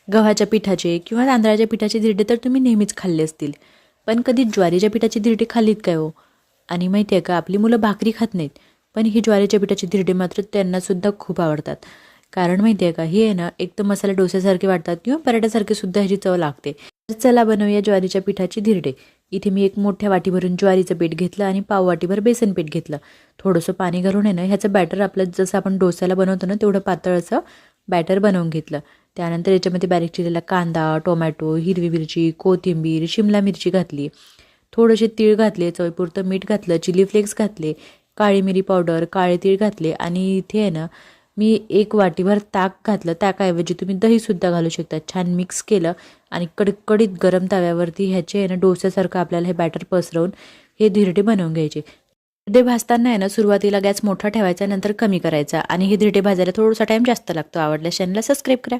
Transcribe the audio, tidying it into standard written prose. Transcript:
गव्हाच्या पिठाचे किंवा तांदळाच्या पिठाचे धिरडे तर तुम्ही नेहमीच खाल्ले असतील, पण कधी ज्वारीच्या पिठाचे धिरडे खाल्लीत काय हो? आणि माहिती आहे का, आपली मुलं भाकरी खात नाहीत, पण ही ज्वारीच्या पिठाचे धिरडे मात्र त्यांनासुद्धा खूप आवडतात. कारण माहिती आहे का, ही आहे ना एकदम मसाला डोस्यासारखे वाटतात किंवा पराठ्यासारखे सुद्धा ह्याची चव लागते. तर चला बनवूया ज्वारीच्या पिठाची धिरडे. इथे मी एक मोठ्या वाटीभरून ज्वारीचं पीठ घेतलं आणि पाव वाटीभर बेसन पीठ घेतलं. थोडंसं पाणी घालून आहे ना ह्याचं बॅटर आपलं जसं आपण डोस्याला बनवतो ना तेवढं पातळ असं बॅटर बनवून घेतलं. त्यानंतर याच्यामध्ये बारीक चिरलेला कांदा, टोमॅटो, हिरवी मिरची, कोथिंबीर, शिमला मिरची घातली. थोडेसे तीळ घातले, चवीपुरतं मीठ घातलं, चिली फ्लेक्स घातले, काळी मिरी पावडर, काळे तीळ घातले आणि इथे आहे ना मी एक वाटीभर ताक घातलं. ताकाऐवजी तुम्ही दहीसुद्धा घालू शकता. छान मिक्स केलं आणि कडकडीत गरम तव्यावरती ह्याचे आहे ना डोस्यासारखं आपल्याला हे बॅटर पसरवून हे धिरडे बनवून घ्यायचे. धिरडे भाजताना आहे ना सुरुवातीला गॅस मोठा ठेवायचा, नंतर कमी करायचा आणि हे धिरडे भाजायला थोडासा टाईम जास्त लागतो. आवडल्यास चॅनलला सबस्क्राईब करा.